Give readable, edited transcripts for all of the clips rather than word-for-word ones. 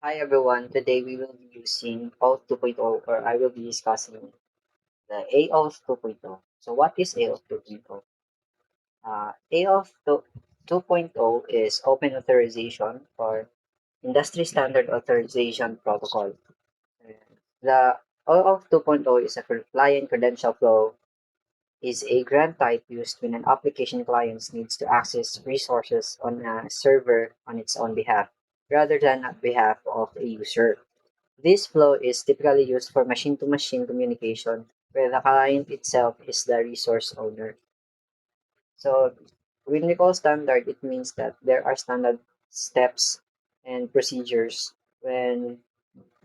Hi everyone, today we will be using OAuth 2.0 or I will be discussing the AOS 2.0. So what is AOS 2.0? AOS 2.0 is Open Authorization or Industry Standard Authorization Protocol. The OAuth 2.0 is a client credential flow is a grant type used when an application client needs to access resources on a server on its own behalf rather than on behalf of a user. This flow is typically used for machine-to-machine communication, where the client itself is the resource owner. So, when we call standard, it means that there are standard steps and procedures when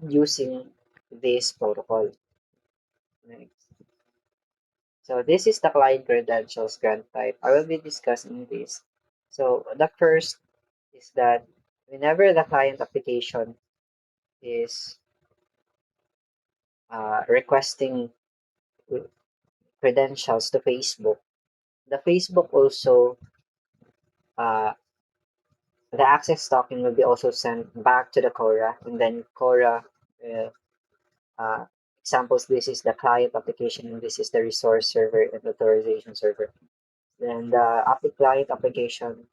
using this protocol. Right? So, this is the client credentials grant type. I will be discussing this. So, the first is that whenever the client application is requesting credentials to Facebook, the Facebook also the access token will be also sent back to the Cora, and then Cora uh, uh, examples. This is the client application, and this is the resource server and authorization server. Then the client application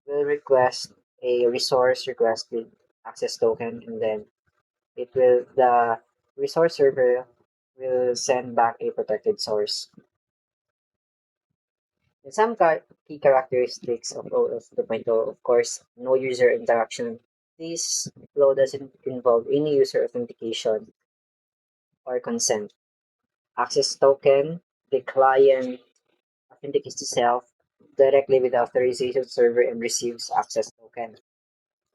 will request a resource request with access token, and then the resource server will send back a protected source. And some key characteristics of OS 2.0, of course, no user interaction. This flow doesn't involve any user authentication or consent. Access token, the client authenticates itself directly with the authorization server and receives access token.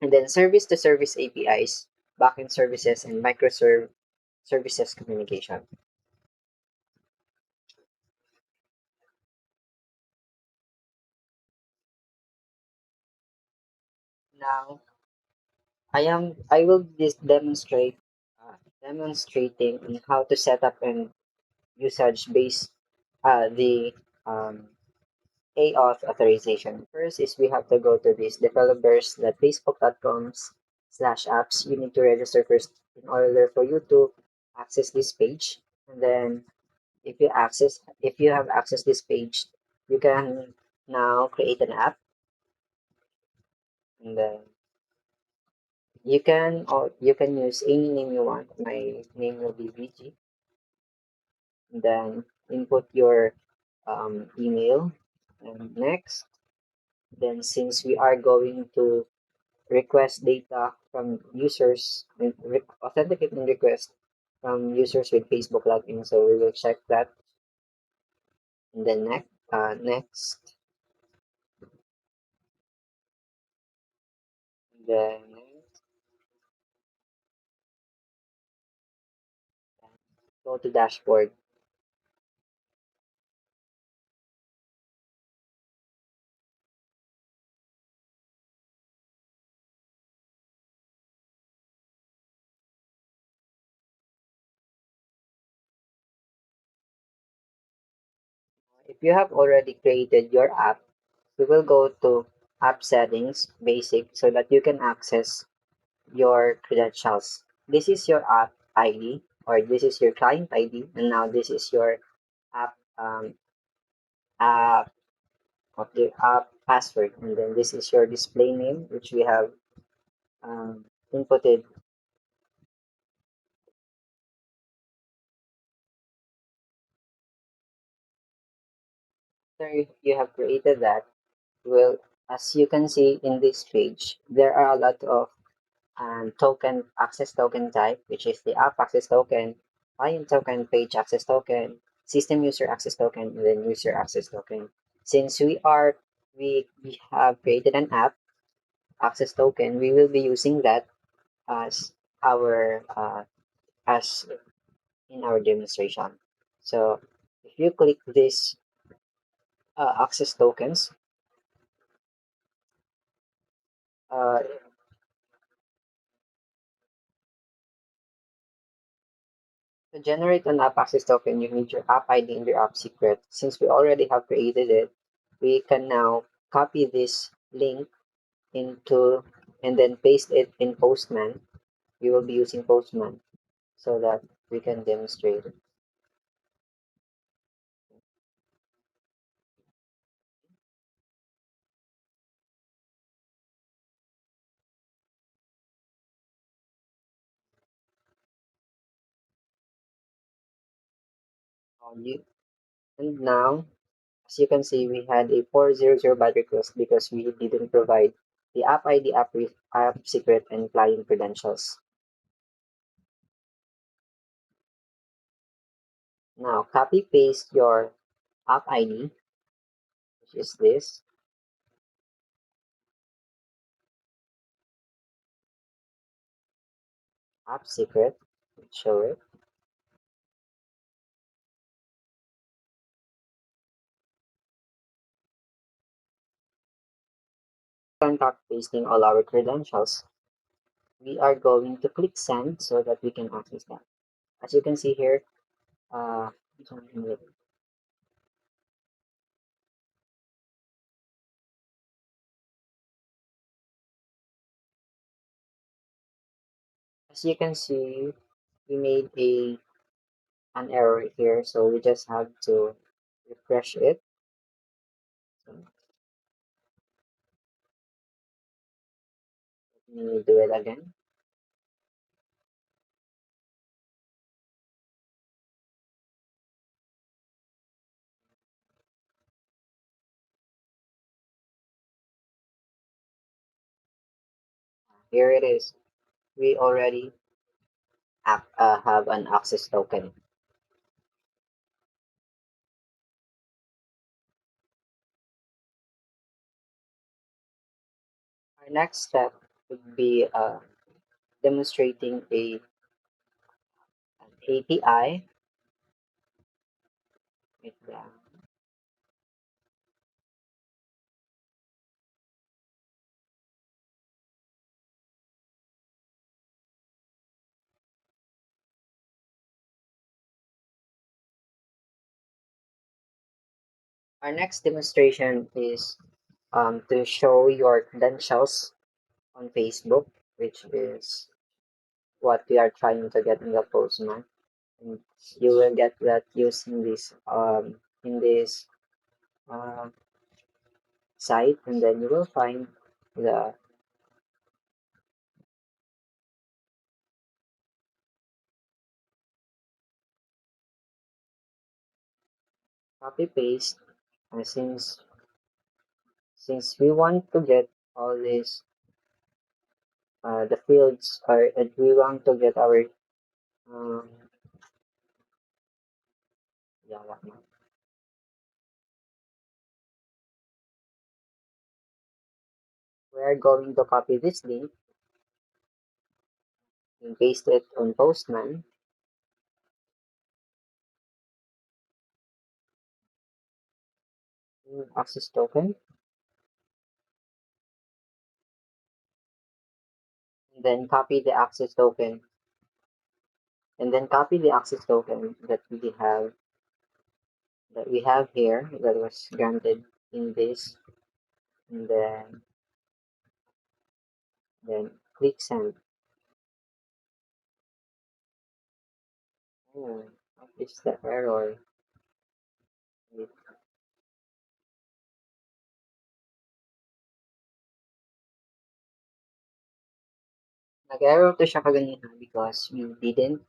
And then service to service APIs, backend services, and microservices services communication. Now, I will demonstrating on how to set up and usage base the um, AAuth authorization. First is we have to go to this developers.facebook.com/apps. You need to register first in order for you to access this page. And then if you have access this page, you can now create an app, and then you can use any name you want. My name will be VG. And then input your email, and next. Then since we are going to request data from users and authenticate and request from users with Facebook login, so we will check that. And then next, then go to dashboard. If you have already created your app, we will go to app settings basic so that you can access your credentials. This is your app ID, or this is your client ID, and now this is your app app of the app password, and then this is your display name, which we have inputted. After you have created that, well, as you can see in this page, there are a lot of token access token type, which is the app access token, client token, page access token, system user access token, and then user access token. Since we have created an app access token, we will be using that as our as in our demonstration. So if you click this access tokens, uh, to generate an app access token, you need your app ID and your app secret. Since we already have created it, we can now copy this link into and then paste it in Postman. we will be using Postman so that we can demonstrate it. You, and now, as you can see, we had a 400 battery cost because we didn't provide the app ID, app secret, and client credentials. Now, copy paste your app ID, which is this, app secret, show it. Contact pasting all our credentials. We are going to click send so that we can access that. As you can see here, uh, as you can see, we made an error here, so we just have to refresh it. So let me do it again. Here it is. We already have an access token. Our next step would be demonstrating an API. Wait lang. Our next demonstration is to show your credentials on Facebook, which is what we are trying to get in the Postman. And you will get that using this in this uh, site, and then you will find the copy paste. Since we want to get all this the fields are we want to get our um, yeah, what now? We are going to copy this link and paste it on Postman. Access token, and then copy the access token, and then copy the access token that we have here that was granted in this, and then click send. Oh, what is the error? Wait, nag-error to siya kaganina because we didn't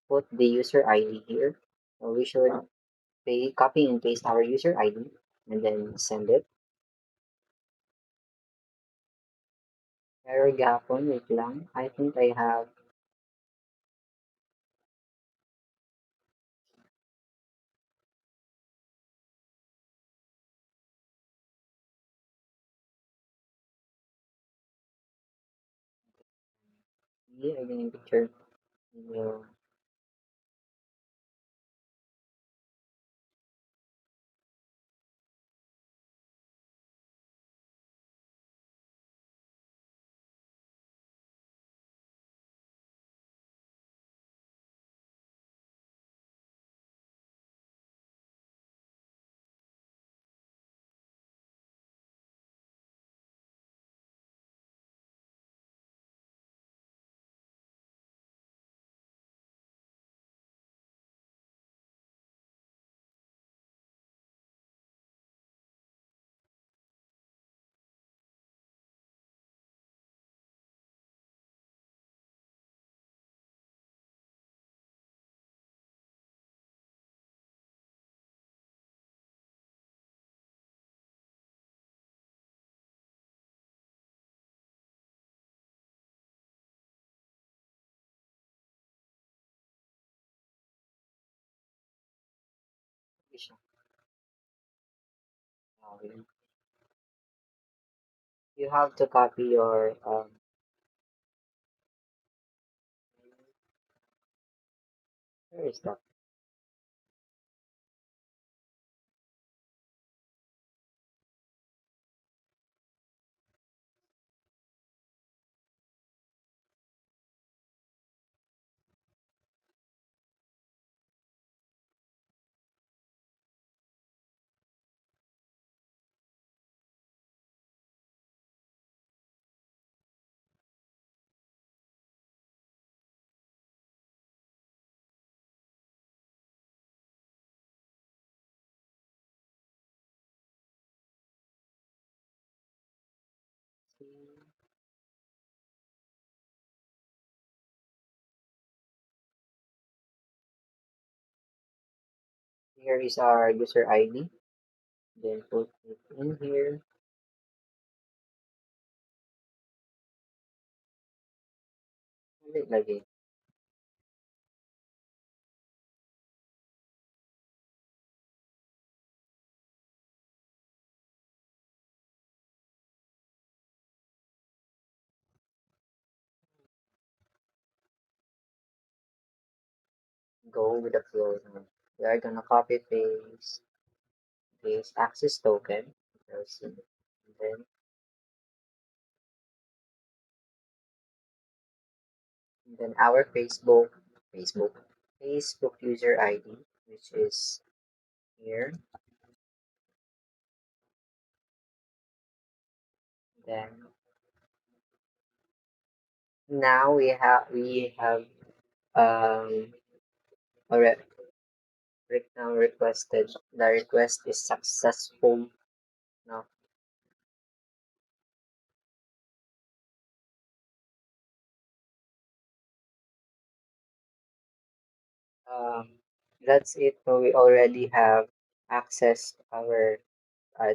put the user ID here. So we should copy and paste our user ID and then send it. Error gapon, wait lang. I think I have here again picture. No. You have to copy your where is that? Here is our user ID. Then put it in here. Ulit lagi. Go with the flow now. We are gonna copy paste this access token. And then our Facebook, Facebook user ID, which is here. Then now we have um already now requested. The request is successful. Now um that's it. So we already have access our uh,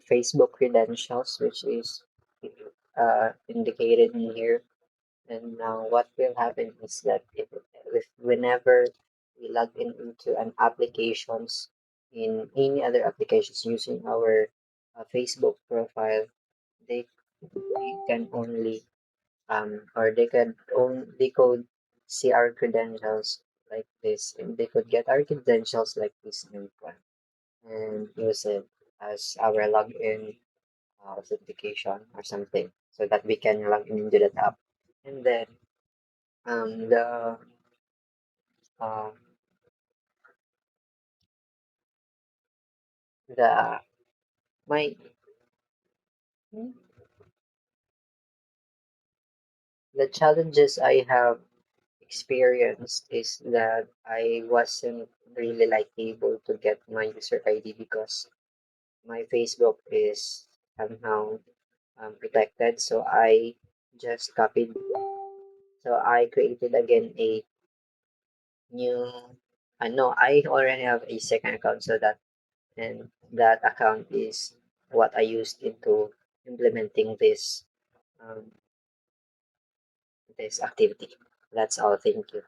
Facebook credentials, which is indicated in here. And now what will happen is that if whenever we log in into an applications in any other applications using our Facebook profile, they can only or they could see our credentials like this, and they could get our credentials like this new one and use it as our login authentication or something so that we can log in into that app. And then the um, the my the challenges I have experienced is that I wasn't really like able to get my user ID because my Facebook is somehow protected. So I just copied. So I created again a new. No, I already have a second account, so that account is what I used into implementing um, this activity. That's all. Thank you.